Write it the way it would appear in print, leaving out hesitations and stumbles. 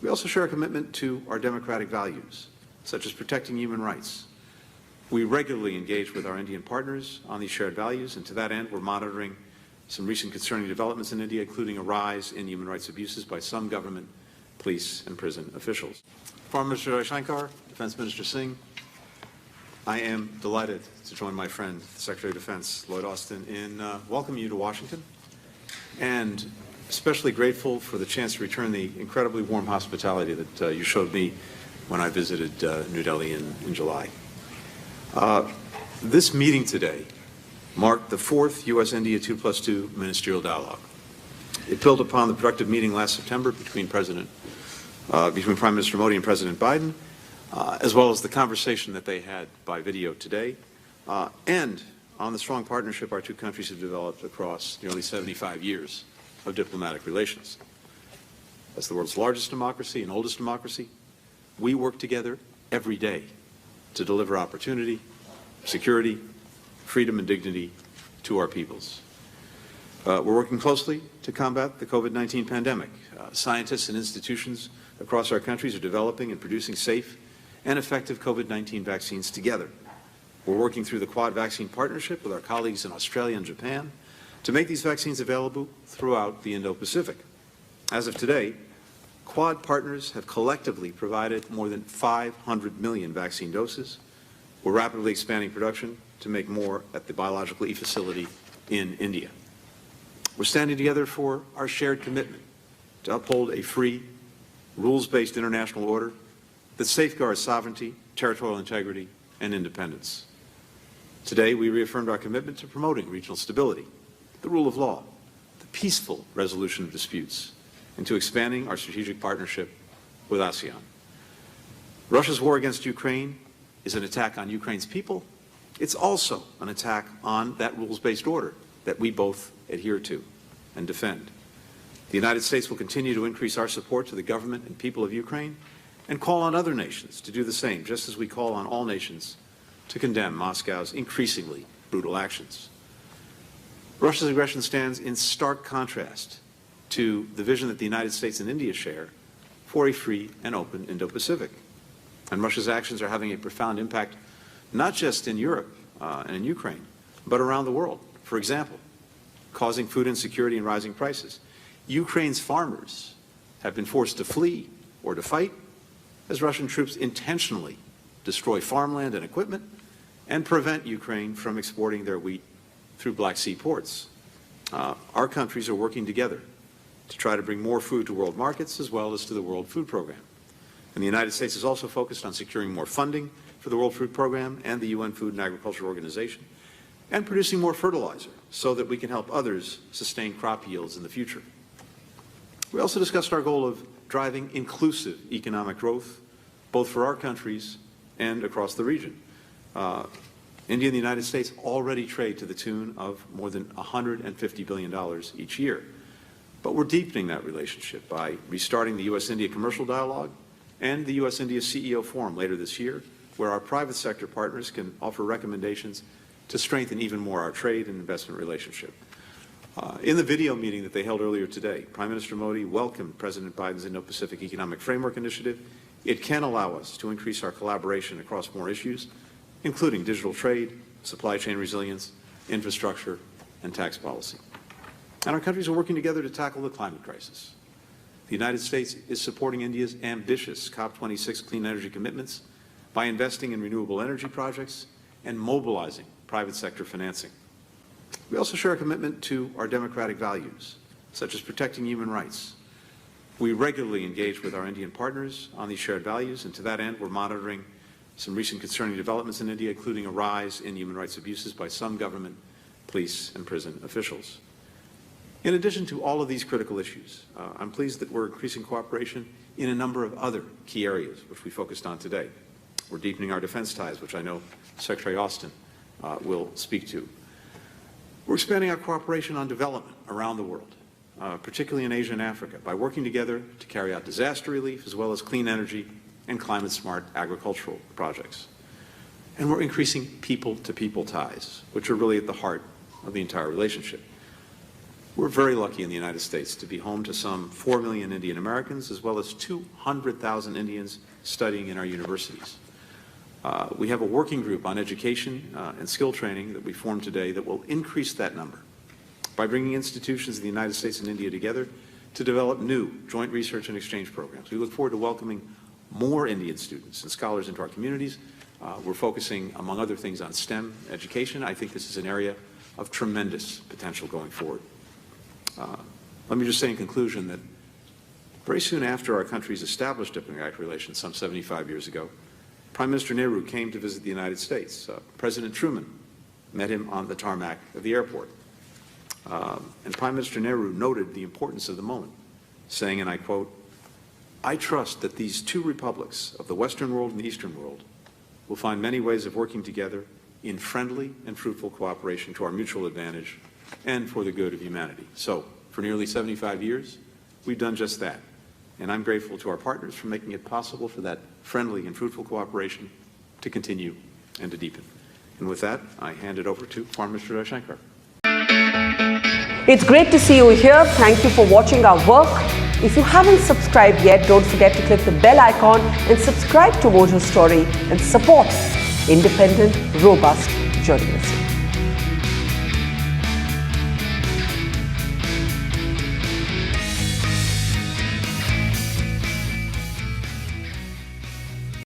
We also share a commitment to our democratic values, such as protecting human rights. We regularly engage with our Indian partners on these shared values, and to that end, we're monitoring some recent concerning developments in India, including a rise in human rights abuses by some government, police, and prison officials. Foreign Minister Jaishankar, Defense Minister Singh, I am delighted to join my friend, the Secretary of Defense, Lloyd Austin, in welcoming you to Washington, and especially grateful for the chance to return the incredibly warm hospitality that you showed me when I visited New Delhi in July. This meeting today marked the fourth U.S.-India 2+2 ministerial dialogue. It built upon the productive meeting last September between Prime Minister Modi and President Biden, as well as the conversation that they had by video today, and on the strong partnership our two countries have developed across nearly 75 years of diplomatic relations. As the world's largest democracy and oldest democracy, we work together every day to deliver opportunity, security, freedom, and dignity to our peoples. We're working closely to combat the COVID-19 pandemic. Scientists and institutions across our countries are developing and producing safe and effective COVID-19 vaccines together. We're working through the Quad Vaccine Partnership with our colleagues in Australia and Japan to make these vaccines available throughout the Indo-Pacific. As of today, Quad partners have collectively provided more than 500 million vaccine doses. We're rapidly expanding production to make more at the Biological E facility in India. We're standing together for our shared commitment to uphold a free, rules-based international order that safeguards sovereignty, territorial integrity, and independence. Today, we reaffirmed our commitment to promoting regional stability, the rule of law, the peaceful resolution of disputes, and to expanding our strategic partnership with ASEAN. Russia's war against Ukraine is an attack on Ukraine's people. It's also an attack on that rules-based order that we both adhere to and defend. The United States will continue to increase our support to the government and people of Ukraine and call on other nations to do the same, just as we call on all nations to condemn Moscow's increasingly brutal actions. Russia's aggression stands in stark contrast to the vision that the United States and India share for a free and open Indo-Pacific. And Russia's actions are having a profound impact not just in Europe and in Ukraine, but around the world. For example, causing food insecurity and rising prices. Ukraine's farmers have been forced to flee or to fight as Russian troops intentionally destroy farmland and equipment and prevent Ukraine from exporting their wheat through Black Sea ports. Our countries are working together to try to bring more food to world markets as well as to the World Food Program. And the United States is also focused on securing more funding for the World Food Program and the UN Food and Agriculture Organization, and producing more fertilizer so that we can help others sustain crop yields in the future. We also discussed our goal of driving inclusive economic growth, both for our countries and across the region. India and the United States already trade to the tune of more than $150 billion each year. But we're deepening that relationship by restarting the U.S.-India commercial dialogue and the U.S.-India CEO Forum later this year, where our private sector partners can offer recommendations to strengthen even more our trade and investment relationship. In the video meeting that they held earlier today, Prime Minister Modi welcomed President Biden's Indo-Pacific Economic Framework Initiative. It can allow us to increase our collaboration across more issues, including digital trade, supply chain resilience, infrastructure, and tax policy. And our countries are working together to tackle the climate crisis. The United States is supporting India's ambitious COP26 clean energy commitments by investing in renewable energy projects and mobilizing private sector financing. We also share a commitment to our democratic values, such as protecting human rights. We regularly engage with our Indian partners on these shared values, and to that end, we're monitoring some recent concerning developments in India, including a rise in human rights abuses by some government, police, and prison officials. In addition to all of these critical issues, I'm pleased that we're increasing cooperation in a number of other key areas, which we focused on today. We're deepening our defense ties, which I know Secretary Austin will speak to. We're expanding our cooperation on development around the world, particularly in Asia and Africa, by working together to carry out disaster relief as well as clean energy and climate-smart agricultural projects. And we're increasing people-to-people ties, which are really at the heart of the entire relationship. We're very lucky in the United States to be home to some 4 million Indian Americans, as well as 200,000 Indians studying in our universities. We have a working group on education and skill training that we formed today that will increase that number by bringing institutions in the United States and India together to develop new joint research and exchange programs. We look forward to welcoming more Indian students and scholars into our communities. We're focusing, among other things, on STEM education. I think this is an area of tremendous potential going forward. Let me just say in conclusion that very soon after our countries established diplomatic relations, some 75 years ago, Prime Minister Nehru came to visit the United States. President Truman met him on the tarmac of the airport. And Prime Minister Nehru noted the importance of the moment, saying, and I quote, "I trust that these two republics of the Western world and the Eastern world will find many ways of working together in friendly and fruitful cooperation to our mutual advantage and for the good of humanity." So, for nearly 75 years, we've done just that. And I'm grateful to our partners for making it possible for that friendly and fruitful cooperation to continue and to deepen. And with that, I hand it over to Foreign Minister Jaishankar. It's great to see you here. Thank you for watching our work. If you haven't subscribed yet, don't forget to click the bell icon and subscribe to Mojo Story and support independent, robust journalism.